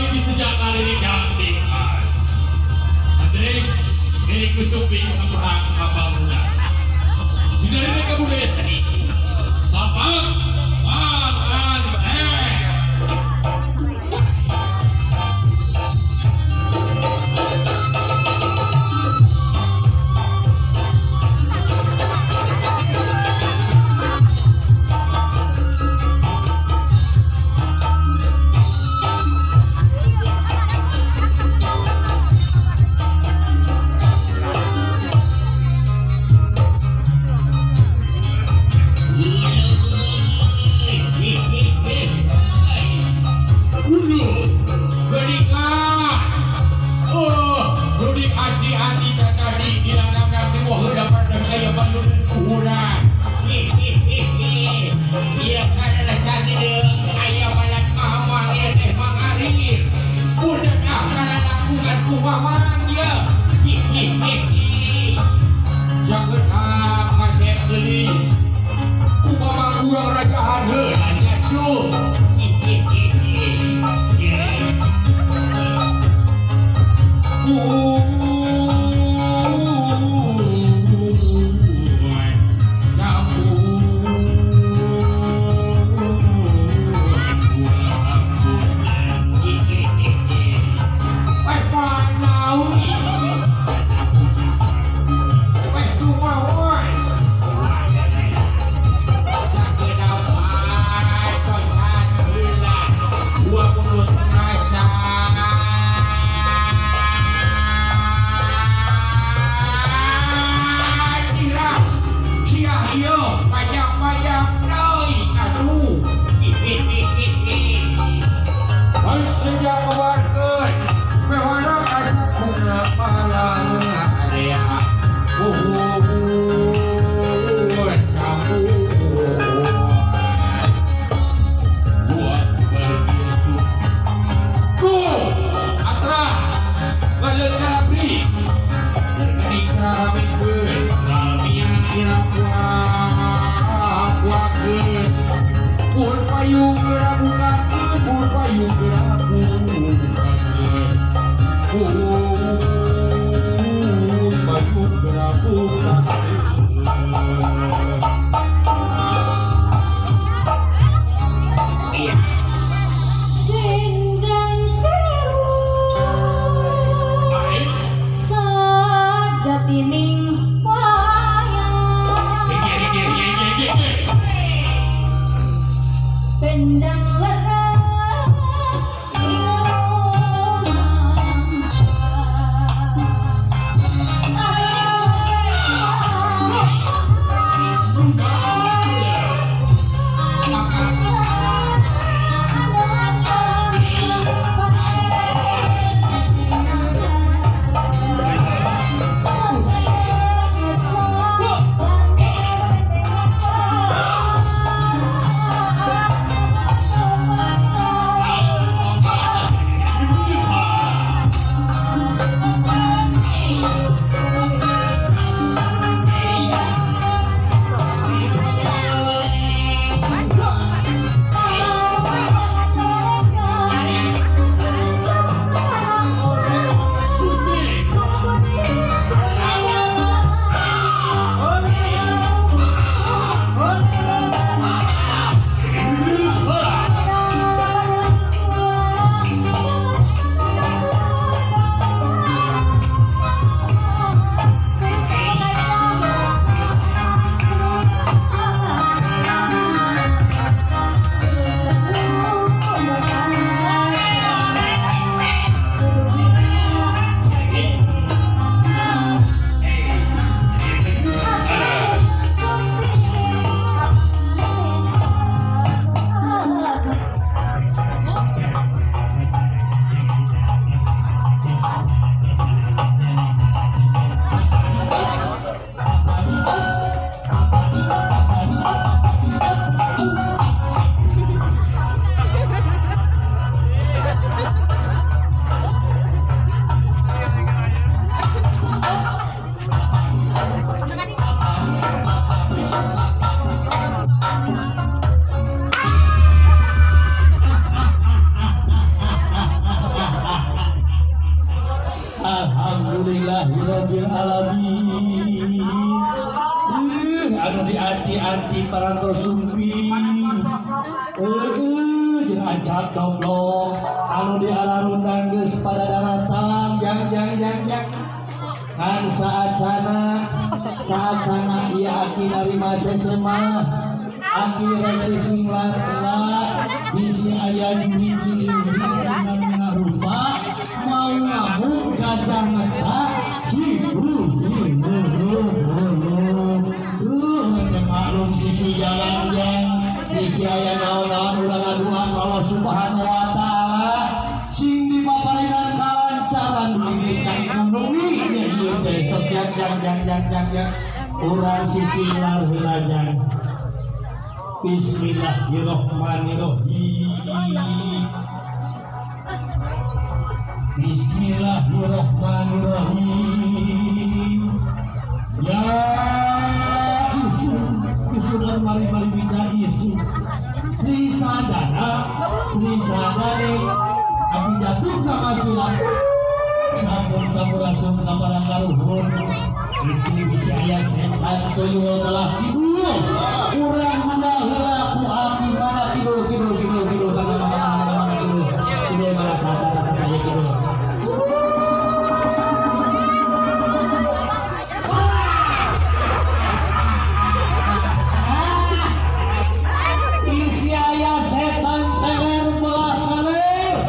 kembali di sejak kali ini cantik mas. Andre, ini kusupin kemerang kapal muda. Dari mereka budaya seni. Bapak, makan, Jeung acak coblong anu diararundang geus pada daratang jang kan saacana ieu aki narima sesema aki rek sisinglar bisi aya gini sing rupa mau ngamuk gajah mata maklum sisi jalan yang sisi aya naon-naon ulah ngaduan Allah Subhanahu wa taala sing dipaparinan kalancaran diberikan bumi nya ieu teh jang urang sisi lar heulajan. Bismillahirrahmanirrahim. Bismillahirrahmanirrahim. Ya isun mari bicara isun. Sri Sadana aku jatuh nama silam. Sampurasun kabarang kaluhur. Itu saya setan tuyul telah tidur. Kurang guna helaku api mana tidur mana kata tidur. Isi ayah setan teler belah kaler.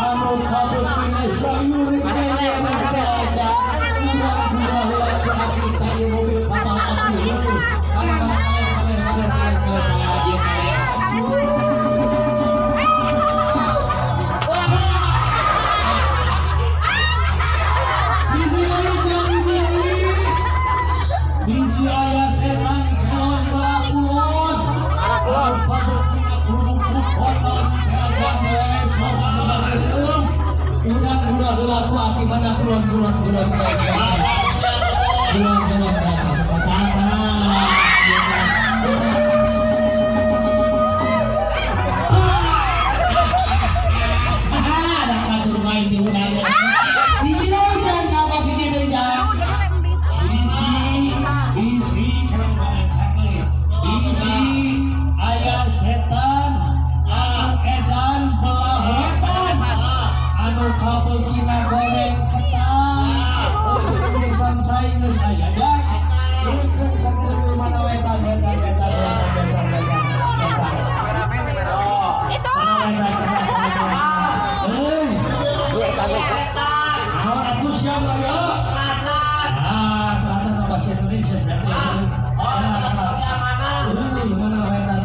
Anu kabut sini sayuri teler aja. Guna helaku api tayo mobil kapal api. Bisi ayah setan selon melakulon udah laku akibatnya kulon ayah setan edan belah wetan anu kabukina goreng ketan tulisan saing geus aya jak urang sakieu mana wetan naon atuh siapa ya selatan bahasa Indonesia mana wetan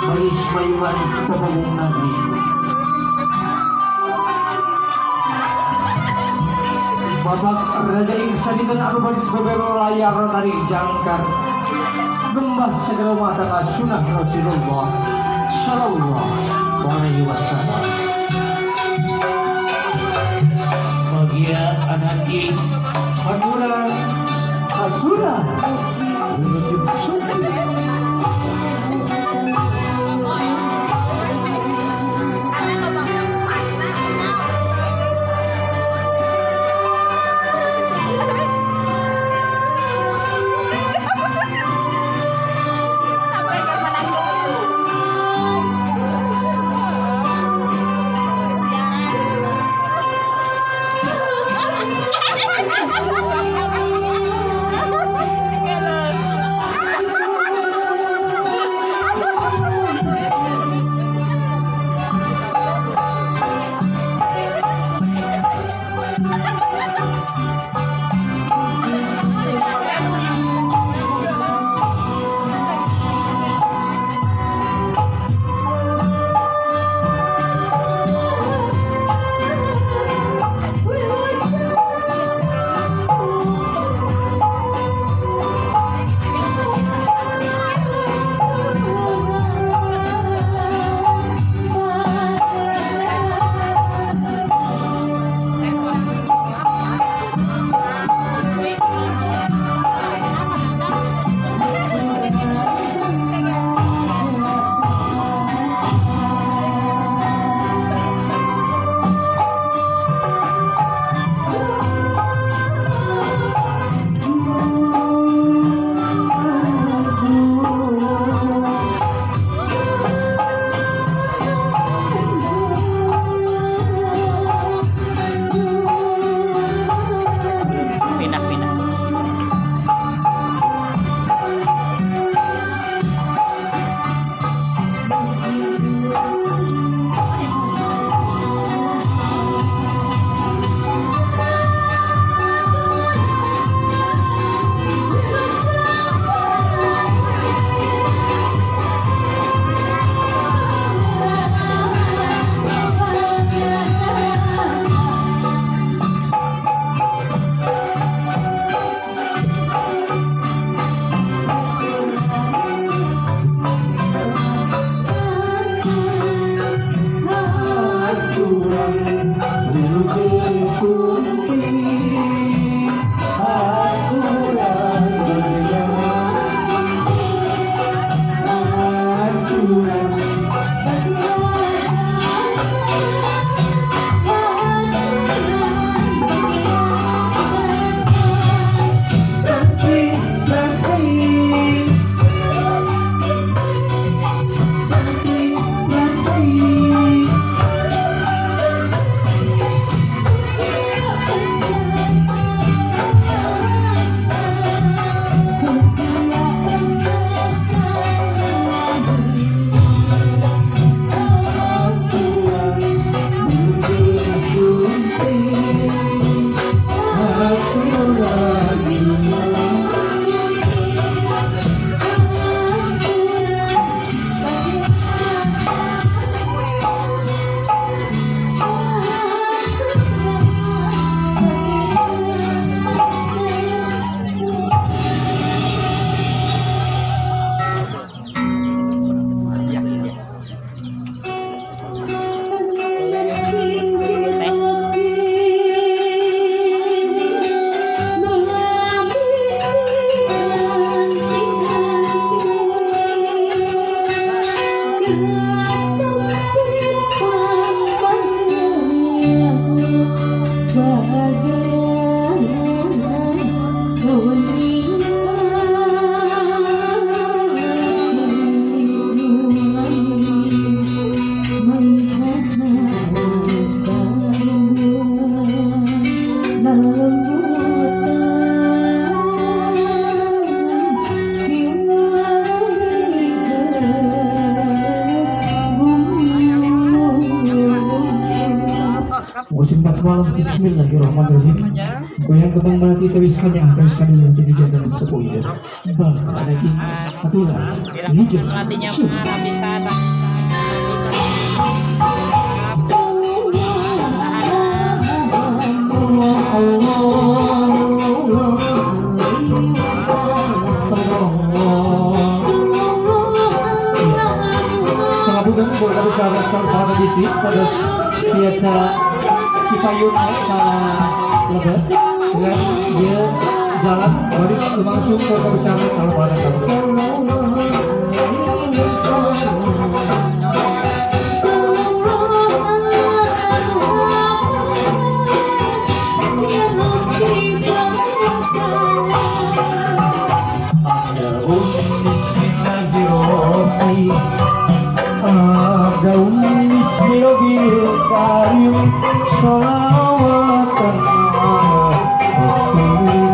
baris mayuran pembangun negeri. Bapak Raja Ihsan dan anu baris beber layar dari jangkar gembah segera mata sunnah Rasulullah Sallallahu Alaihi Wasallam. Bagia anak ini aturan menuju surga. Bismillahirrahmanirrahim. Goyang kembang melati teruskannya yang jadi jangan sepoiler. Bang, ada di hati ini jadi Dugem kepada sahabat-sahabat bisnis pada biasa dipayung karena lepas dan dia jalan baris langsung ke kebesaran sahabat daun bismillahirrahmanirrahim sholawatan ala rasulillah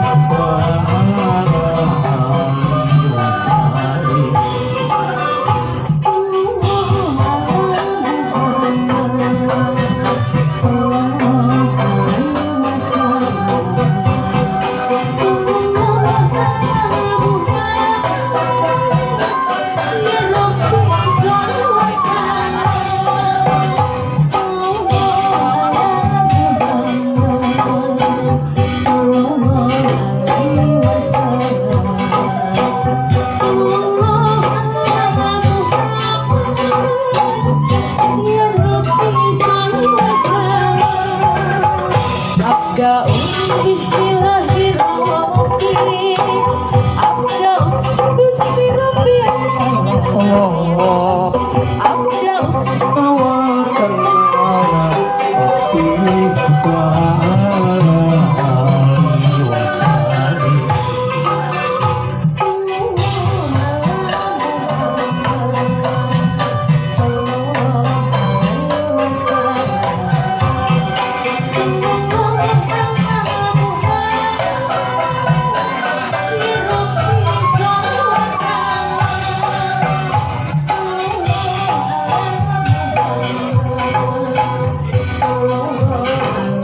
So